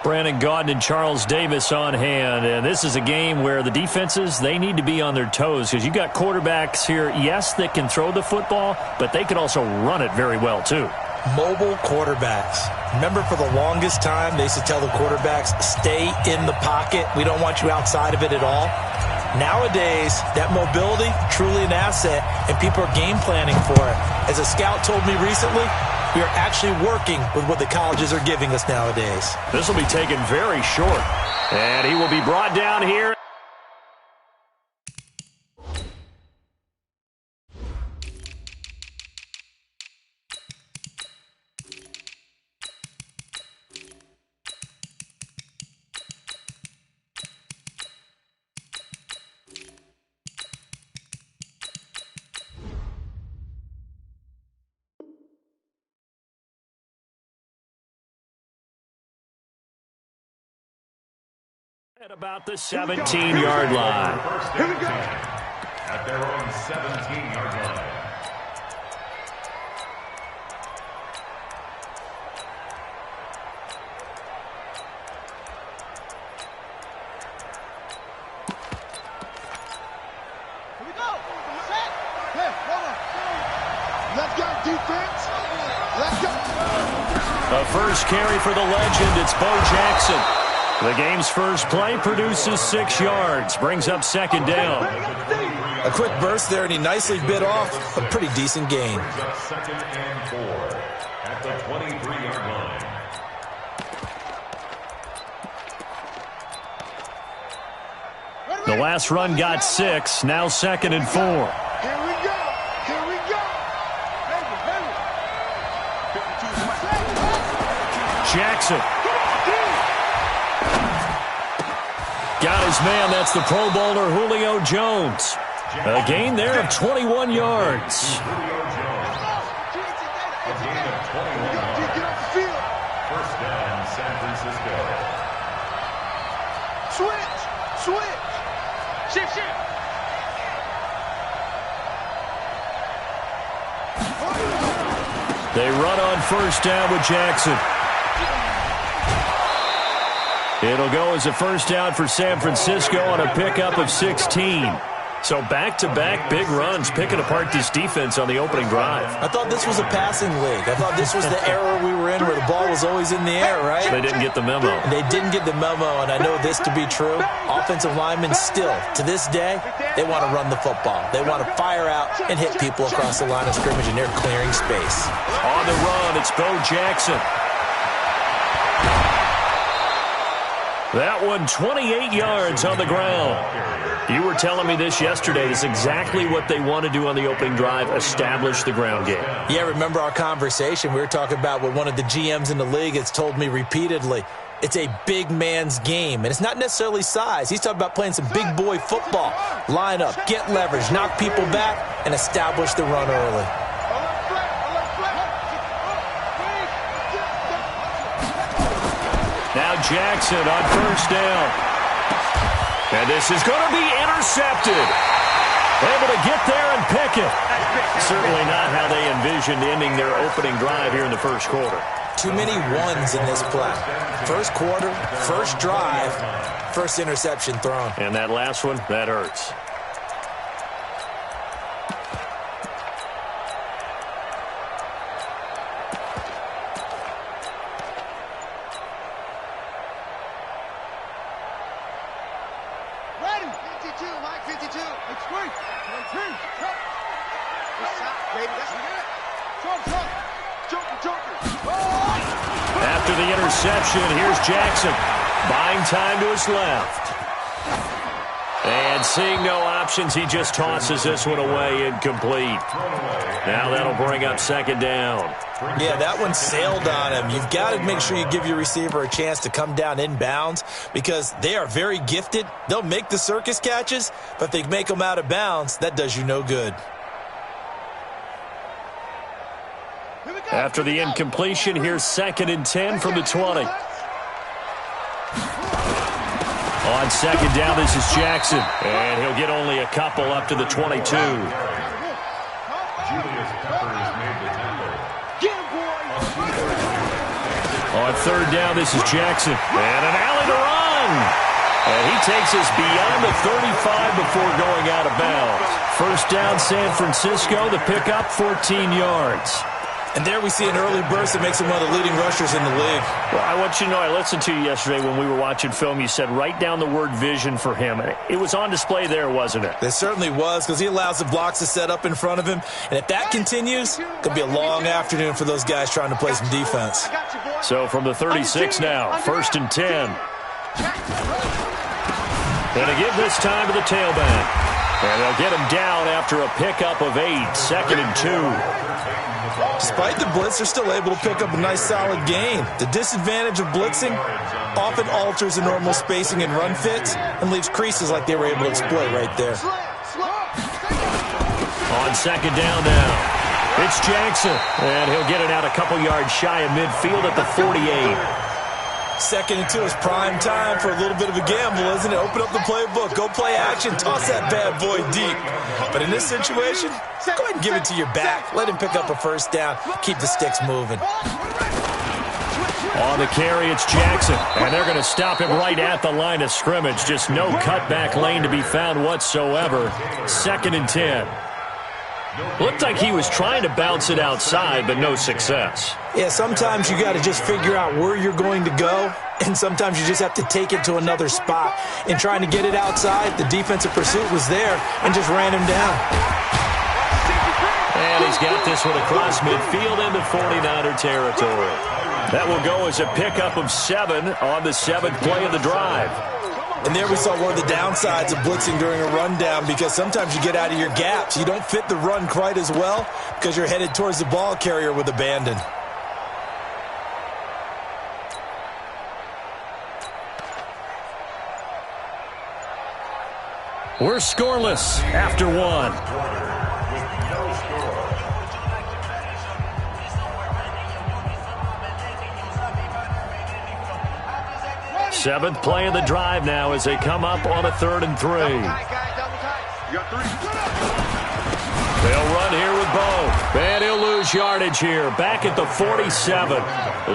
Brandon Gaudin and Charles Davis on hand. And this is a game where the defenses, they need to be on their toes because you've got quarterbacks here, yes, that can throw the football, but they can also run it very well, too. Mobile quarterbacks. Remember, for the longest time, they used to tell the quarterbacks, stay in the pocket. We don't want you outside of it at all. Nowadays, that mobility, truly an asset, and people are game planning for it. As a scout told me recently, we are actually working with what the colleges are giving us nowadays. This will be taken very short. And he will be brought down here. At about the 17-yard line. Here we go. At their own 17-yard line. Here we go. Set. Hey, hold on. Let's go, defense. Let's go. The first carry for the legend, it's Bo Jackson. The game's first play produces 6 yards, brings up second down. A quick burst there, and he nicely bit off a pretty decent gain. Second and 4 at the 23-yard line. The last run got 6, now second and 4. Here we go. Here we go. Jackson. Got his man. That's the Pro Bowler Julio Jones. A gain there of 21 yards. Julio Jones. A gain of 21 yards. First down, San Francisco. Switch. Switch. Shift. They run on first down with Jackson. It'll go as a first down for San Francisco on a pickup of 16. So back-to-back big runs, picking apart this defense on the opening drive. I thought this was a passing league. I thought this was the era we were in where the ball was always in the air, right? They didn't get the memo. And they didn't get the memo, and I know this to be true. Offensive linemen still, to this day, they want to run the football. They want to fire out and hit people across the line of scrimmage, and they're clearing space. On the run, it's Bo Jackson. That one, 28 yards on the ground. You were telling me this yesterday. It's exactly what they want to do on the opening drive, establish the ground game. Yeah, remember our conversation? We were talking about what one of the GMs in the league has told me repeatedly. It's a big man's game, and it's not necessarily size. He's talking about playing some big boy football. Line up, get leverage, knock people back, and establish the run early. Now Jackson on first down. And this is going to be intercepted. Able to get there and pick it. Certainly not how they envisioned ending their opening drive here in the first quarter. Too many ones in this play. First quarter, first drive, first interception thrown. And that last one, that hurts. After the interception, here's Jackson. Buying time to his left. And seeing no options, he just tosses this one away incomplete. Now that'll bring up second down. Yeah, that one sailed on him. You've got to make sure you give your receiver a chance to come down inbounds because they are very gifted. They'll make the circus catches, but if they make them out of bounds, that does you no good. After the incompletion, here's second and 10 from the 20. On second down, this is Jackson. And he'll get only a couple up to the 22. Julius Peppers made the tackle. On third down, this is Jackson. And an alley to run. And he takes us beyond the 35 before going out of bounds. First down, San Francisco. The pickup, 14 yards. And there we see an early burst that makes him one of the leading rushers in the league. Well, I want you to know, I listened to you yesterday when we were watching film. You said write down the word vision for him. It was on display there, wasn't it? It certainly was, because he allows the blocks to set up in front of him. And if that continues, it could be a long afternoon for those guys trying to play some defense. So from the 36 now, first and 10. Going to give this time to the tailback. And they'll get him down after a pickup of 8, second and 2. Despite the blitz, they're still able to pick up a nice solid gain. The disadvantage of blitzing often alters the normal spacing and run fits and leaves creases like they were able to exploit right there. On second down now, it's Jackson. And he'll get it out a couple yards shy of midfield at the 48. Second and 2 is prime time for a little bit of a gamble, isn't it? Open up the playbook, go play action, toss that bad boy deep. But in this situation, go ahead and give it to your back. Let him pick up a first down, keep the sticks moving. On the carry, it's Jackson. And they're going to stop him right at the line of scrimmage. Just no cutback lane to be found whatsoever. Second and 10. Looked like he was trying to bounce it outside, but no success. Yeah, sometimes you got to just figure out where you're going to go, and sometimes you just have to take it to another spot. In trying to get it outside, the defensive pursuit was there and just ran him down. And he's got this one across midfield into 49er territory. That will go as a pickup of 7 on the 7th play of the drive. And there we saw one of the downsides of blitzing during a rundown, because sometimes you get out of your gaps. You don't fit the run quite as well because you're headed towards the ball carrier with abandon. We're scoreless after 1. Seventh play of the drive now as they come up on a 3rd and 3. They'll run here with both. And he'll lose yardage here. Back at the 47.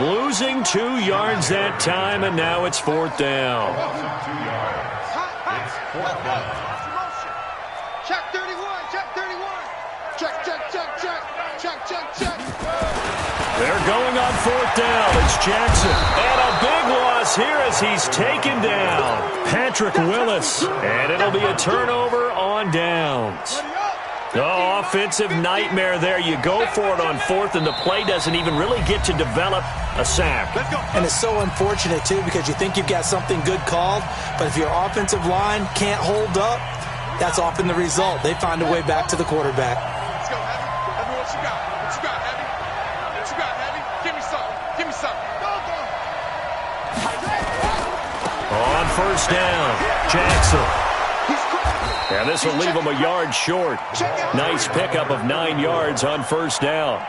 Losing 2 yards that time, and now it's 4th down. Check 31, check 31. Check, check, check, check. Check, check, check. They're going on 4th down. It's Jackson. And a big loss here as he's taken down. Patrick Willis. And it'll be a turnover on downs. Oh, offensive nightmare there. You go for it on 4th, and the play doesn't even really get to develop a sack. And it's so unfortunate, too, because you think you've got something good called, but if your offensive line can't hold up, that's often the result. They find a way back to the quarterback. Let's go, Heavy. Heavy, what you got? What you got, Heavy? What you got, Heavy? Give me something. Give me something. On 1st down, Jackson. And this will leave him a yard short. Nice pickup of 9 yards on 1st down.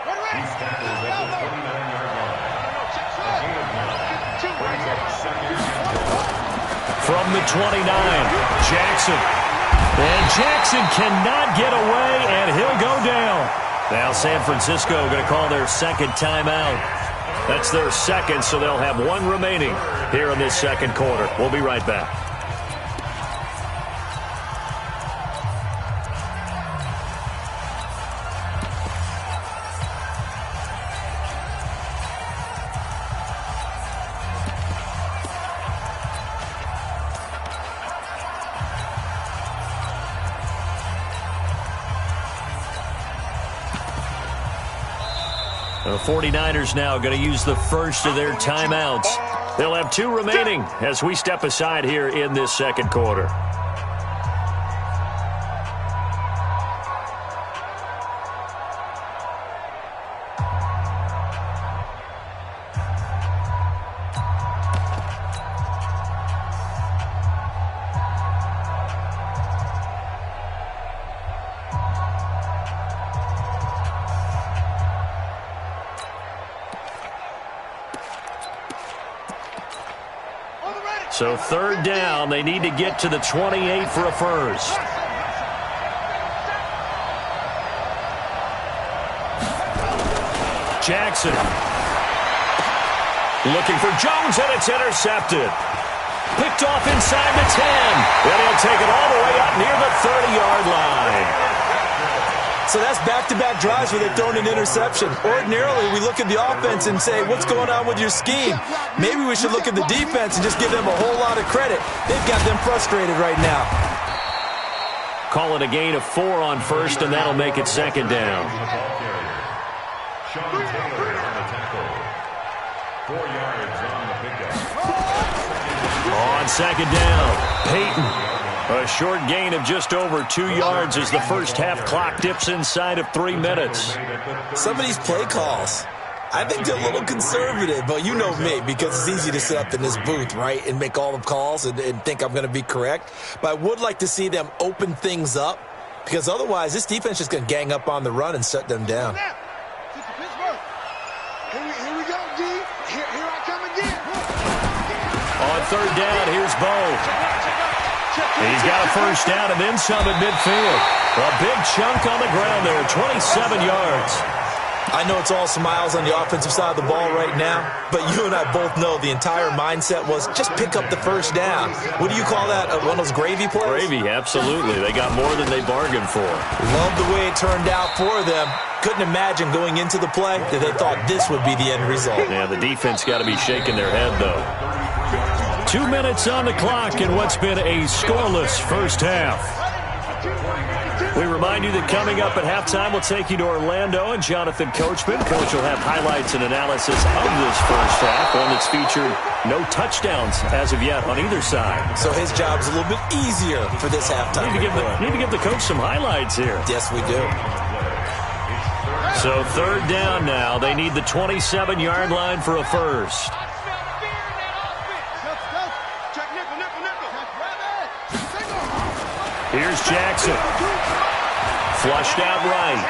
From the 29, Jackson. And Jackson cannot get away, and he'll go down. Now San Francisco going to call their second timeout. That's their second, so they'll have 1 remaining here in this second quarter. We'll be right back. The 49ers now going to use the first of their timeouts. They'll have 2 remaining as we step aside here in this second quarter. So 3rd down, they need to get to the 28 for a first. Jackson. Looking for Jones, and it's intercepted. Picked off inside the 10. And he'll take it all the way up near the 30-yard line. So that's back-to-back drives where they've thrown an interception. Ordinarily, we look at the offense and say, what's going on with your scheme? Maybe we should look at the defense and just give them a whole lot of credit. They've got them frustrated right now. Call it a gain of 4 on first, and that'll make it second down. Sean Taylor on the tackle. 4 yards on the pickup. On second down, Peyton. A short gain of just over 2 yards as the first half clock dips inside of 3 minutes. Some of these play calls, I think they're a little conservative, but you know me, because it's easy to sit up in this booth, right, and make all the calls and think I'm going to be correct. But I would like to see them open things up, because otherwise this defense is going to gang up on the run and shut them down. Here we go, D. Here I come again. On third down, here's Bo. He's got a first down and then some at midfield. A big chunk on the ground there, 27 yards. I know it's all smiles on the offensive side of the ball right now, but you and I both know the entire mindset was just pick up the first down. What do you call that, one of those gravy plays? Gravy, absolutely. They got more than they bargained for. Love the way it turned out for them. Couldn't imagine going into the play that they thought this would be the end result. Yeah, the defense got to be shaking their head, though. 2 minutes on the clock in what's been a scoreless first half. We remind you that coming up at halftime, we'll take you to Orlando and Jonathan Coachman. Coach will have highlights and analysis of this first half, one that's featured no touchdowns as of yet on either side. So his job's a little bit easier for this halftime. Need to give the coach some highlights here. Yes, we do. So third down now. They need the 27-yard line for a first. Here's Jackson. Flushed out right.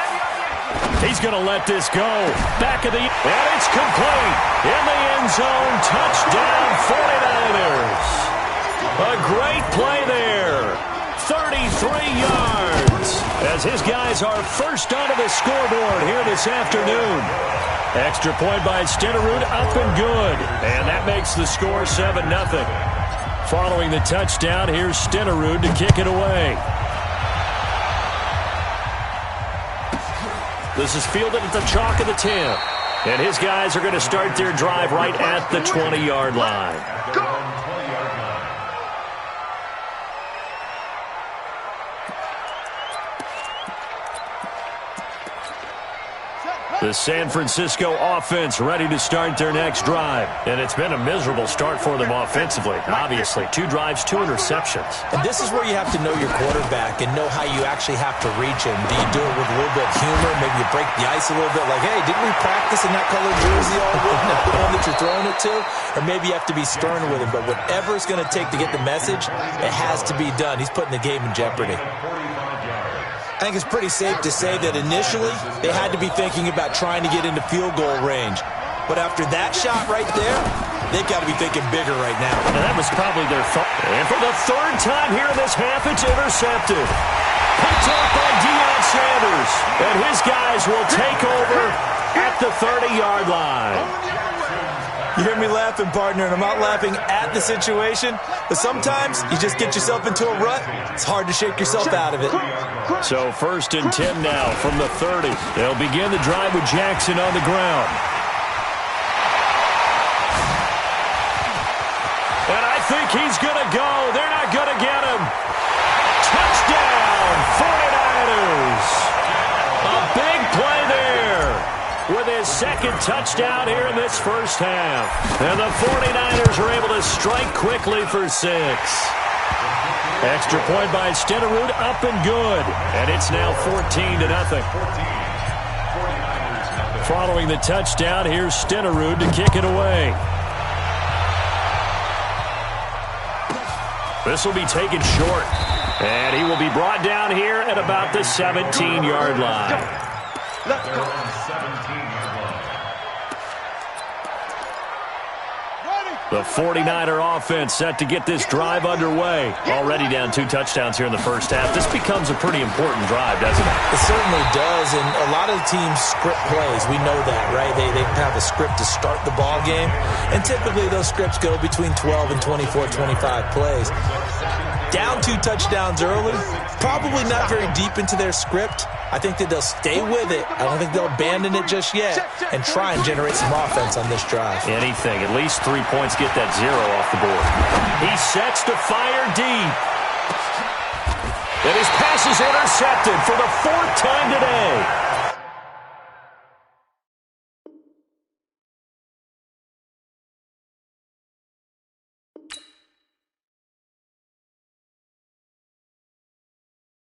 He's going to let this go. Back of the... And it's complete. In the end zone. Touchdown 49ers. A great play there. 33 yards. As his guys are first onto the scoreboard here this afternoon. Extra point by Stenerud, up and good. And that makes the score 7-0. Following the touchdown, here's Stenerud to kick it away. This is fielded at the chalk of the 10. And his guys are going to start their drive right at the 20-yard line. The San Francisco offense ready to start their next drive. And it's been a miserable start for them offensively. Obviously, 2 drives, 2 interceptions. And this is where you have to know your quarterback and know how you actually have to reach him. Do you do it with a little bit of humor? Maybe you break the ice a little bit like, hey, didn't we practice in that colored jersey all week? The one that you're throwing it to? Or maybe you have to be stern with him. But whatever it's going to take to get the message, it has to be done. He's putting the game in jeopardy. I think it's pretty safe to say that initially they had to be thinking about trying to get into field goal range. But after that shot right there, they've got to be thinking bigger right now. And that was probably their fault. And for the third time here in this half, it's intercepted. Picked off by Deion Sanders. And his guys will take over at the 30-yard line. You hear me laughing, partner, and I'm not laughing at the situation, but sometimes you just get yourself into a rut. It's hard to shake yourself out of it. So 1st and 10 now from the 30. They'll begin the drive with Jackson on the ground. And I think he's going to go. They're not going to get him. Touchdown, 49ers. A big play there with his second touchdown here in this first half. And the 49ers are able to strike quickly for 6. Extra point by Stenerud, up and good. And it's now 14-0. Following the touchdown, here's Stenerud to kick it away. This will be taken short. And he will be brought down here at about the 17-yard line. Let's go. 17-yard line. Ready. The 49er offense set to get this drive underway. Already down 2 touchdowns here in the first half. This becomes a pretty important drive, doesn't it? It certainly does, and a lot of teams script plays. We know that, right? They have a script to start the ball game, and typically those scripts go between 12 and 24, 25 plays. Down 2 touchdowns early, probably not very deep into their script. I think that they'll stay with it. I don't think they'll abandon it just yet and try and generate some offense on this drive. Anything. At least 3 points get that 0 off the board. He sets to fire deep. And his pass is intercepted for the 4th time today.